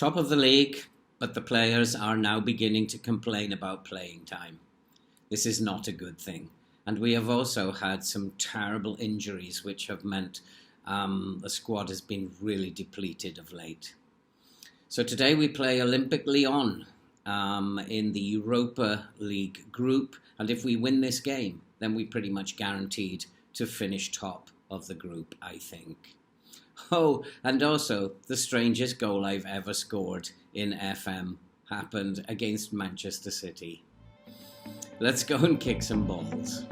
Top of the league, but the players are now beginning to complain about playing time. This is not a good thing. And we have also had some terrible injuries which have meant the squad has been really depleted of late. So today we play Olympic Lyon in the Europa League group. And if we win this game, then we're pretty much guaranteed to finish top of the group, I think. Oh, and also the strangest goal I've ever scored in FM happened against Manchester City. Let's go and kick some balls.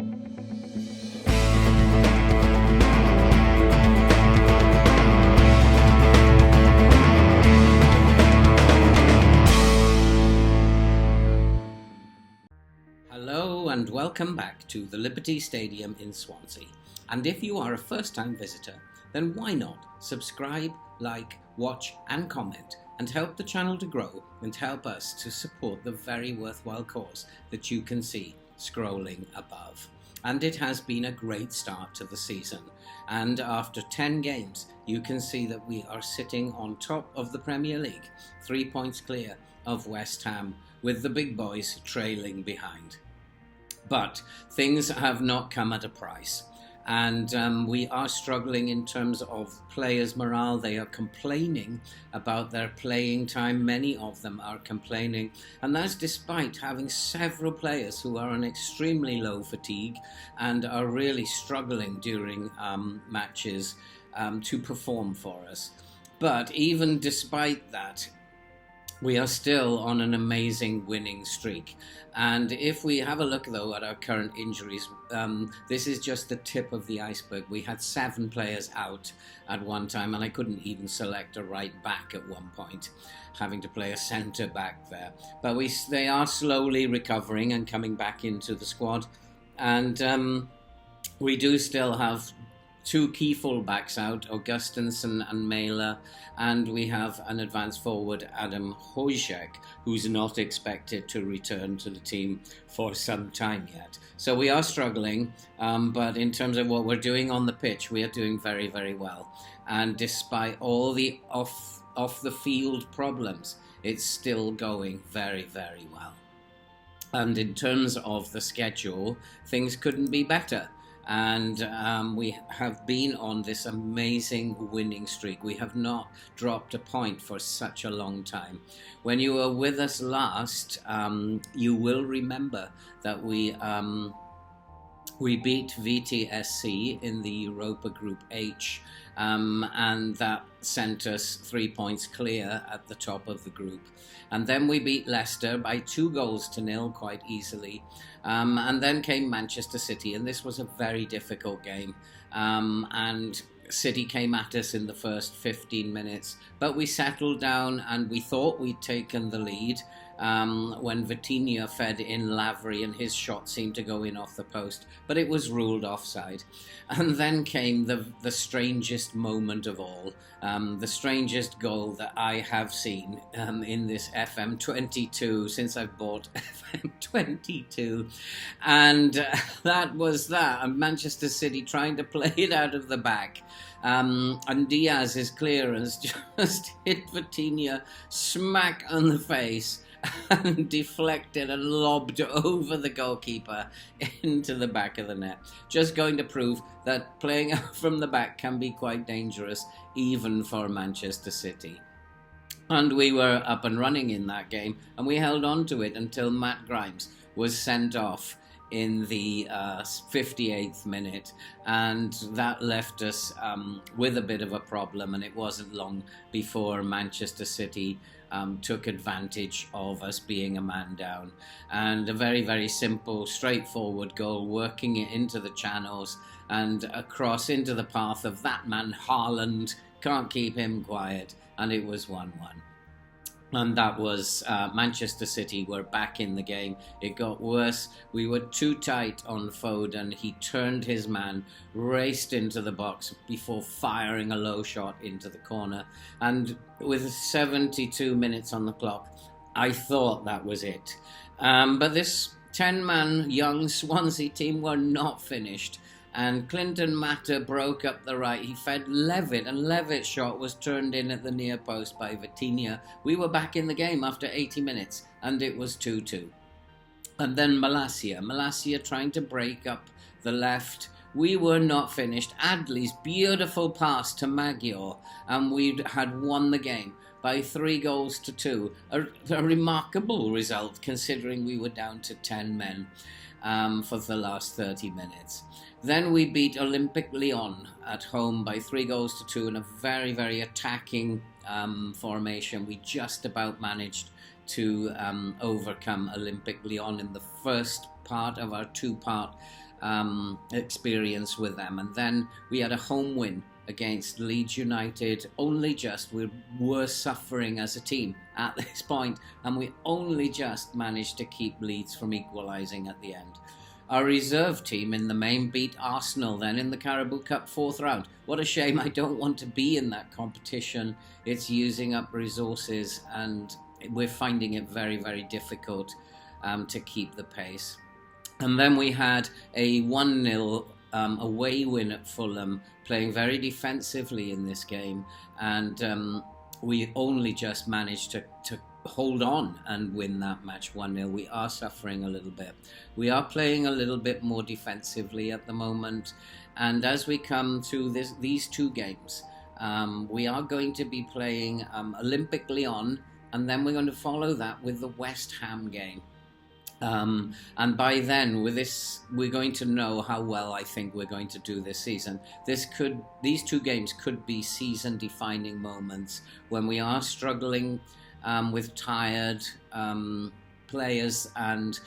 Hello and welcome back to the Liberty Stadium in Swansea. And if you are a first-time visitor, then why not subscribe, like, watch and comment and help the channel to grow and help us to support the very worthwhile cause that you can see scrolling above. And it has been a great start to the season. And after 10 games, you can see that we are sitting on top of the Premier League, 3 points clear of West Ham, with the big boys trailing behind. But things have not come at a price. And we are struggling in terms of players' morale. They are complaining about their playing time. Many of them are complaining. And that's despite having several players who are on extremely low fatigue and are really struggling during matches to perform for us. But even despite that, we are still on an amazing winning streak. And if we have a look, though, at our current injuries, this is just the tip of the iceberg. We had 7 players out at one time, and I couldn't even select a right back at one point, having to play a centre back there. But they are slowly recovering and coming back into the squad. And we do still have 2 key fullbacks out, Augustinsson and Mela, and we have an advanced forward, Adam Hojek, who's not expected to return to the team for some time yet. So we are struggling, but in terms of what we're doing on the pitch, we are doing very, very well. And despite all the off-the-field problems, it's still going very, very well. And in terms of the schedule, things couldn't be better. And we have been on this amazing winning streak. We have not dropped a point for such a long time. When you were with us last, you will remember that we beat VTSC in the Europa Group H, and that sent us 3 points clear at the top of the group. And then we beat Leicester by 2-0 quite easily. And then came Manchester City, and this was a very difficult game. And City came at us in the first 15 minutes, but we settled down and we thought we'd taken the lead when Vitinha fed in Lavery and his shot seemed to go in off the post, but it was ruled offside. And then came the strangest moment of all, the strangest goal that I have seen in this FM22 since I've bought FM22, and that was that. And Manchester City trying to play it out of the back. And Diaz's clearance just hit Vitinha smack on the face and deflected and lobbed over the goalkeeper into the back of the net. Just going to prove that playing out from the back can be quite dangerous, even for Manchester City. And we were up and running in that game, and we held on to it until Matt Grimes was sent off in the 58th minute, and that left us with a bit of a problem, and it wasn't long before Manchester City took advantage of us being a man down. And a very, very simple, straightforward goal, working it into the channels and across into the path of that man, Haaland. Can't keep him quiet, and it was 1-1. And that was Manchester City were back in the game. It got worse. We were too tight on Foden. He turned his man, raced into the box before firing a low shot into the corner. And with 72 minutes on the clock, I thought that was it. But this 10-man young Swansea team were not finished. and Clinton Mata broke up the right. He fed Levitt, and Levitt's shot was turned in at the near post by Vitinha. We were back in the game after 80 minutes, and it was 2-2. And then Malacia trying to break up the left. We were not finished. Adley's beautiful pass to Magyar, and we had won the game by 3-2. A remarkable result considering we were down to 10 men for the last 30 minutes. Then we beat Olympique Lyon at home by 3-2 in a very, very attacking formation. We just about managed to overcome Olympique Lyon in the first part of our two-part experience with them. And then we had a home win against Leeds United. Only just, we were suffering as a team at this point, and we only just managed to keep Leeds from equalising at the end. Our reserve team in the main beat Arsenal then in the Carabao Cup 4th round. What a shame. I don't want to be in that competition. It's using up resources, and we're finding it very, very difficult to keep the pace. And then we had a 1-0 away win at Fulham, playing very defensively in this game, and we only just managed to hold on and win that match 1-0. We are suffering a little bit. We are playing a little bit more defensively at the moment, and as we come to these two games, we are going to be playing Olympique Lyon, and then we're going to follow that with the West Ham game. And by then, with this, we're going to know how well I think we're going to do this season. These two games could be season-defining moments when we are struggling with tired players, and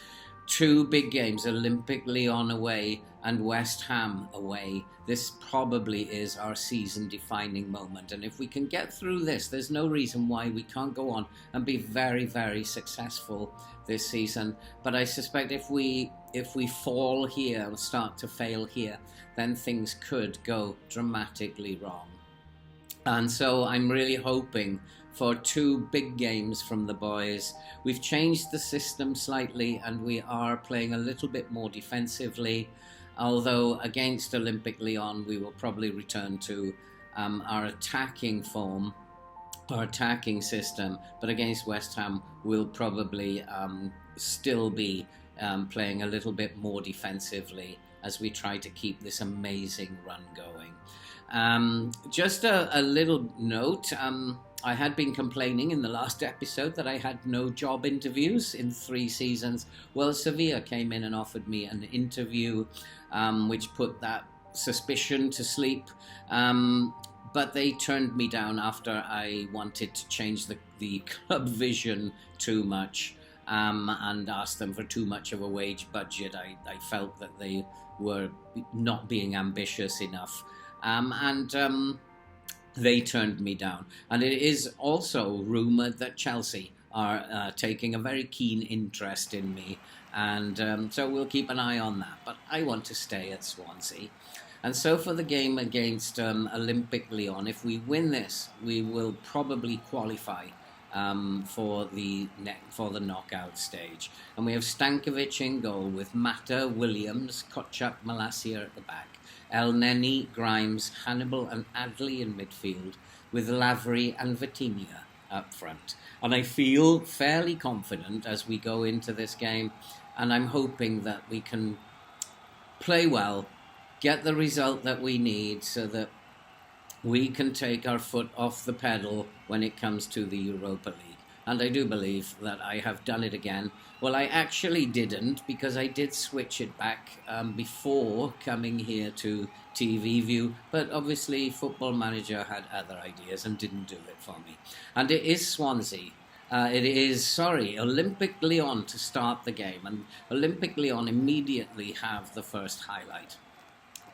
two big games, Olympique Lyon away and West Ham away. This probably is our season-defining moment, and if we can get through this, there's no reason why we can't go on and be very, very successful this season. But I suspect if we fall here and start to fail here, then things could go dramatically wrong. And so I'm really hoping for two big games from the boys. We've changed the system slightly, and we are playing a little bit more defensively, although against Olympique Lyon we will probably return to our attacking form, our attacking system, but against West Ham we'll probably still be playing a little bit more defensively as we try to keep this amazing run going. Just a little note, I had been complaining in the last episode that I had no job interviews in 3 seasons. Well, Sevilla came in and offered me an interview, which put that suspicion to sleep. But they turned me down after I wanted to change the club vision too much, and asked them for too much of a wage budget. I felt that they were not being ambitious enough. They turned me down. And it is also rumoured that Chelsea are taking a very keen interest in me. And so we'll keep an eye on that. But I want to stay at Swansea. And so for the game against Olympique Lyon, if we win this, we will probably qualify for the knockout stage. And we have Stankovic in goal with Mata, Williams, Kochak, Malacia at the back. El Neni, Grimes, Hannibal and Adley in midfield, with Lavery and Vitinha up front. And I feel fairly confident as we go into this game, and I'm hoping that we can play well, get the result that we need so that we can take our foot off the pedal when it comes to the Europa League. And I do believe that I have done it again. Well, I actually didn't, because I did switch it back before coming here to TV View, but obviously Football Manager had other ideas and didn't do it for me. And it is Swansea. Olympique Lyon to start the game, and Olympique Lyon immediately have the first highlight.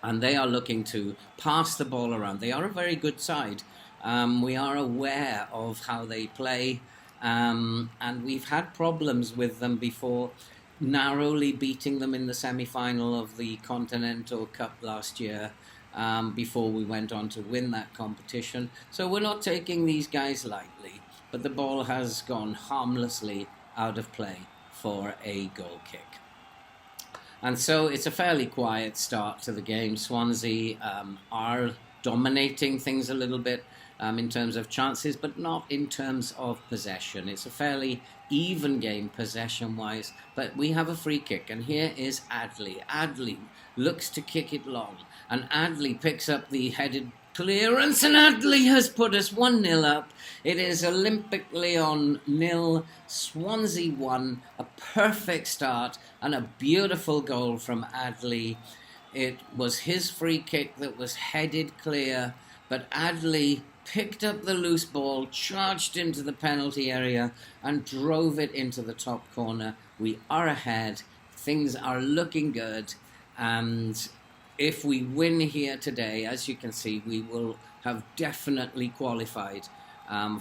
And they are looking to pass the ball around. They are a very good side. We are aware of how they play. And we've had problems with them before, narrowly beating them in the semi-final of the Continental Cup last year, before we went on to win that competition. So we're not taking these guys lightly, but the ball has gone harmlessly out of play for a goal kick. And so it's a fairly quiet start to the game. Swansea are dominating things a little bit in terms of chances, but not in terms of possession. It's a fairly even game possession-wise, but we have a free kick, and here is Adley. Adley looks to kick it long, and Adley picks up the headed clearance, and Adley has put us 1-0 up. It is Olympic Lyon 0, Swansea 1, a perfect start and a beautiful goal from Adley. It was his free kick that was headed clear, but Adley picked up the loose ball, charged into the penalty area and drove it into the top corner. We are ahead, things are looking good, and if we win here today, as you can see, we will have definitely qualified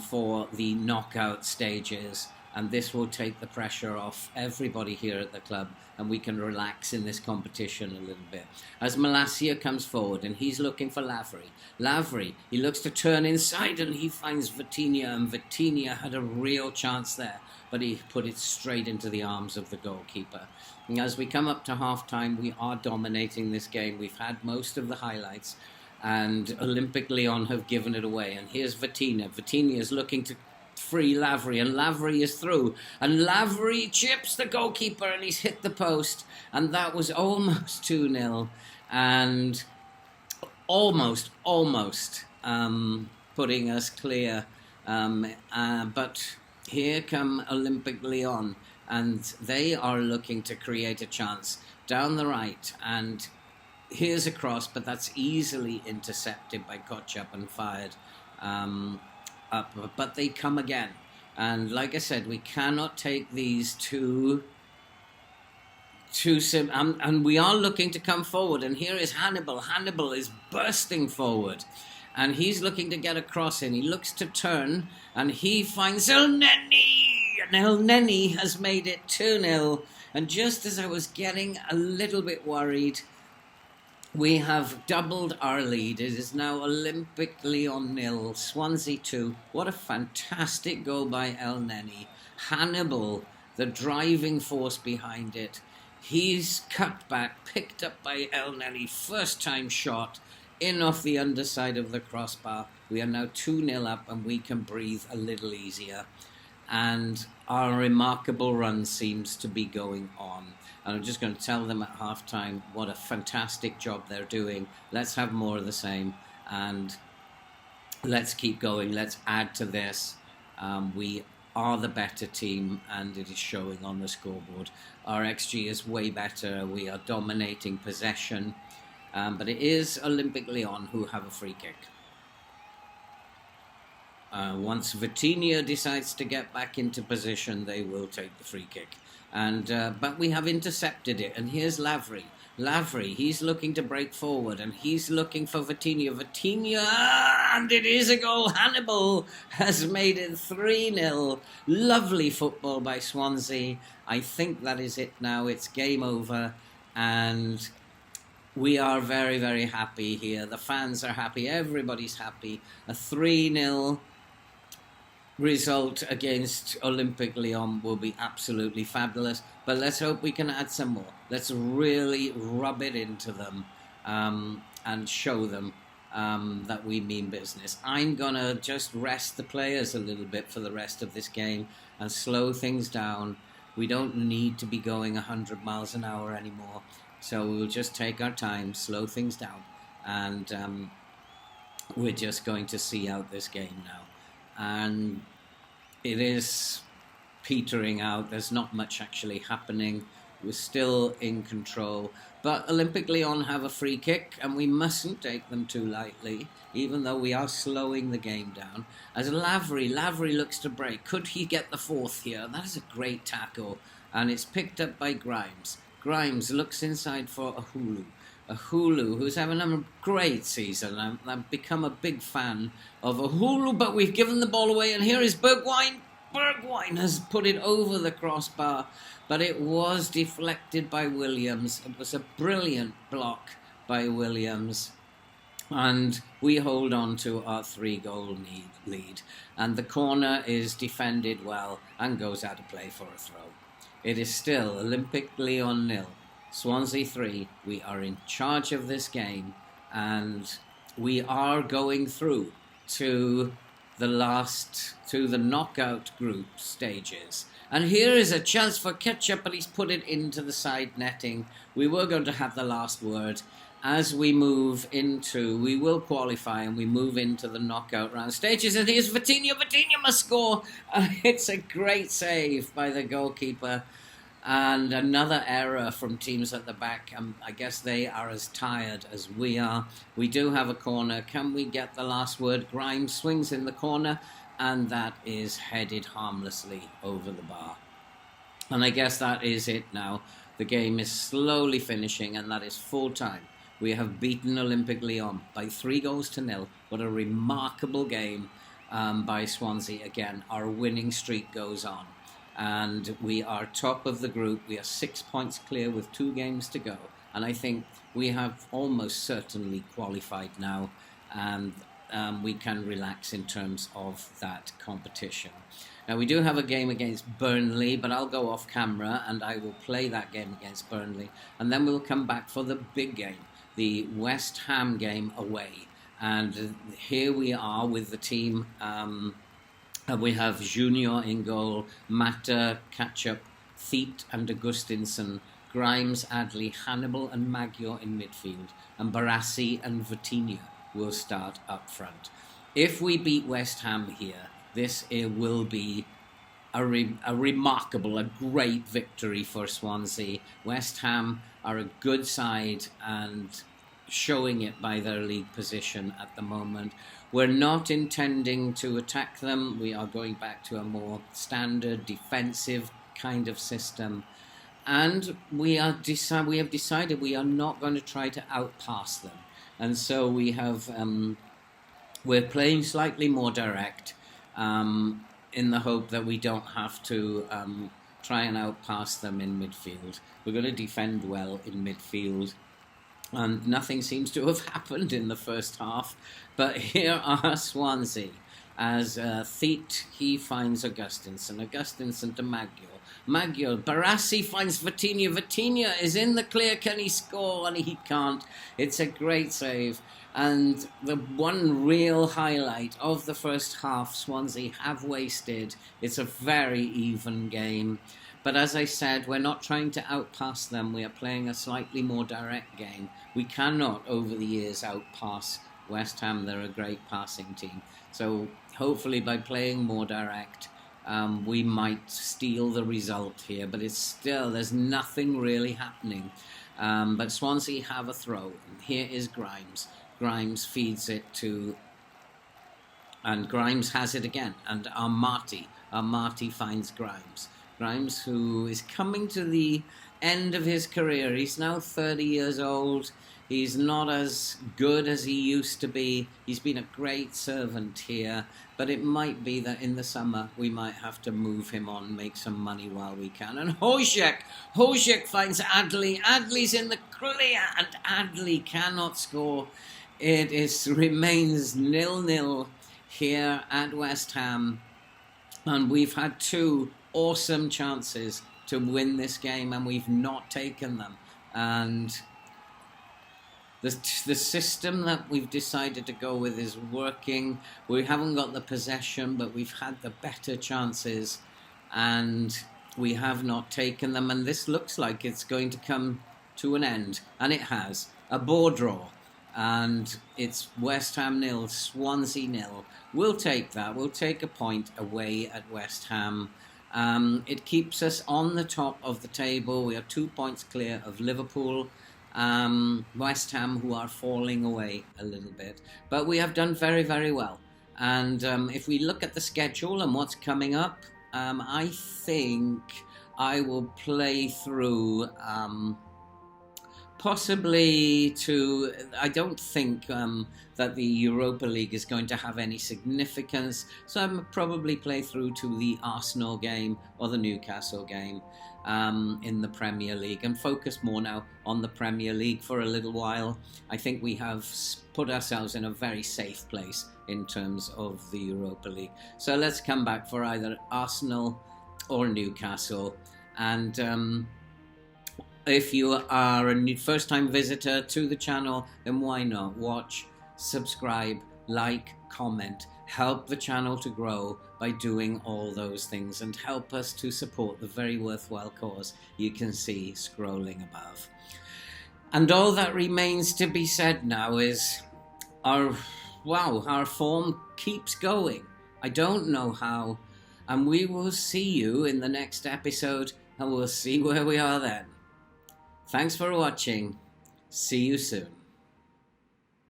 for the knockout stages, and this will take the pressure off everybody here at the club, and we can relax in this competition a little bit. As Malacia comes forward, and he's looking for Lavery. Lavery, he looks to turn inside, and he finds Vitinha, and Vitinha had a real chance there, but he put it straight into the arms of the goalkeeper. And as we come up to half-time, we are dominating this game. We've had most of the highlights, and Olympic Lyon have given it away. And here's Vitinha. Vitinha is looking to free Lavery, and Lavery is through. And Lavery chips the goalkeeper, and he's hit the post. And that was almost 2-0, and almost putting us clear. But here come Olympic Lyon, and they are looking to create a chance down the right, and here's a cross, but that's easily intercepted by Kotchap and fired up, but they come again. And like I said, we cannot take these and we are looking to come forward, and here is Hannibal. Hannibal is bursting forward, and he's looking to get a cross in. He looks to turn, and he finds El Neni. And El Neni has made it 2-0. And just as I was getting a little bit worried, we have doubled our lead. It is now Olympic Lyon 0, Swansea 2. What a fantastic goal by El Neni. Hannibal, the driving force behind it. He's cut back, picked up by El Neni. First time shot, in off the underside of the crossbar. We are now 2-0 up, and we can breathe a little easier. And our remarkable run seems to be going on. And I'm just going to tell them at halftime what a fantastic job they're doing. Let's have more of the same, and let's keep going. Let's add to this. We are the better team, and it is showing on the scoreboard. Our XG is way better. We are dominating possession, but it is Olympic Lyon who have a free kick. Once Vitinha decides to get back into position, they will take the free kick. But we have intercepted it, and here's Lavery. Lavery, he's looking to break forward, and he's looking for Vitinha. Vitinha, and it is a goal. Hannibal has made it 3-0. Lovely football by Swansea. I think that is it now. It's game over, and we are very, very happy here. The fans are happy. Everybody's happy. A 3-0 result against Olympic Lyon will be absolutely fabulous, but let's hope we can add some more. Let's really rub it into them and show them that we mean business. I'm gonna just rest the players a little bit for the rest of this game and slow things down. We don't need to be going 100 miles an hour anymore, so we'll just take our time, slow things down, and we're just going to see out this game now. And it is petering out. There's not much actually happening. We're still in control. But Olympic Lyon have a free kick, and we mustn't take them too lightly, even though we are slowing the game down. As Lavery looks to break. Could he get the fourth here? That is a great tackle, and it's picked up by Grimes. Grimes looks inside for Ahulu, who's having a great season. I've become a big fan of Ahulu, but we've given the ball away, and here is Bergwijn. Bergwijn has put it over the crossbar, but it was deflected by Williams. It was a brilliant block by Williams, and we hold on to our 3-goal lead. And the corner is defended well and goes out of play for a throw. It is still Olympic Lyon 0, Swansea 3, we are in charge of this game, and we are going through to the knockout group stages. And here is a chance for Ketchup, but he's put it into the side netting. We were going to have the last word. As we will qualify and we move into the knockout round stages. And here's Vitinha. Vitinha must score. It's a great save by the goalkeeper. And another error from teams at the back. I guess they are as tired as we are. We do have a corner. Can we get the last word? Grimes swings in the corner, and that is headed harmlessly over the bar. And I guess that is it now. The game is slowly finishing, and that is full time. We have beaten Olympic Lyon by 3-0. What a remarkable game by Swansea. Again, our winning streak goes on. And we are top of the group. We are 6 points clear with 2 games to go. And I think we have almost certainly qualified now. And we can relax in terms of that competition. Now, we do have a game against Burnley, but I'll go off camera and I will play that game against Burnley. And then we'll come back for the big game, the West Ham game away. And here we are with the team. We have Junior in goal, Mata, Ketchup, Theet and Augustinsson, Grimes, Adley, Hannibal and Maggio in midfield, and Barassi and Vitinha will start up front. If we beat West Ham here, it will be a remarkable, a great victory for Swansea. West Ham are a good side and showing it by their league position at the moment. We're not intending to attack them. We are going back to a more standard defensive kind of system. And we have decided we are not going to try to outpass them. And so we're playing slightly more direct in the hope that we don't have to try and outpass them in midfield. We're going to defend well in midfield. And nothing seems to have happened in the first half. But here are Swansea. As Theet, he finds Augustinsson to Maggio. Barassi finds Vitinha. Vitinha is in the clear. Can he score? And he can't. It's a great save. And the one real highlight of the first half Swansea have wasted. It's a very even game. But as I said, we're not trying to outpass them. We are playing a slightly more direct game. We cannot, over the years, outpass West Ham. They're a great passing team. So hopefully by playing more direct, we might steal the result here. But it's still, there's nothing really happening. But Swansea have a throw. And here is Grimes. Grimes feeds it to... And Grimes has it again. And Armati finds Grimes. Grimes, who is coming to the end of his career. He's now 30 years old. He's not as good as he used to be. He's been a great servant here. But it might be that in the summer we might have to move him on, make some money while we can. And Hojek finds Adley. Adley's in the clear and Adley cannot score. It remains 0-0 here at West Ham. And we've had 2 awesome chances to win this game and we've not taken them. And the system that we've decided to go with is working. We haven't got the possession, but we've had the better chances and we have not taken them. And this looks like it's going to come to an end, and it has. A bore draw, and it's West Ham 0, Swansea 0. We'll take that. We'll take a point away at West Ham. It keeps us on the top of the table. We are 2 points clear of Liverpool. West Ham, who are falling away a little bit. But we have done very, very well. And if we look at the schedule and what's coming up, I think I will play through... possibly to... I don't think that the Europa League is going to have any significance, so I'll probably play through to the Arsenal game or the Newcastle game in the Premier League and focus more now on the Premier League for a little while. I think we have put ourselves in a very safe place in terms of the Europa League. So let's come back for either Arsenal or Newcastle. And If you are a first-time visitor to the channel, then why not watch, subscribe, like, comment, help the channel to grow by doing all those things, and help us to support the very worthwhile cause you can see scrolling above. And all that remains to be said now is our form keeps going. I don't know how, and we will see you in the next episode, and we'll see where we are then. Thanks for watching. See you soon.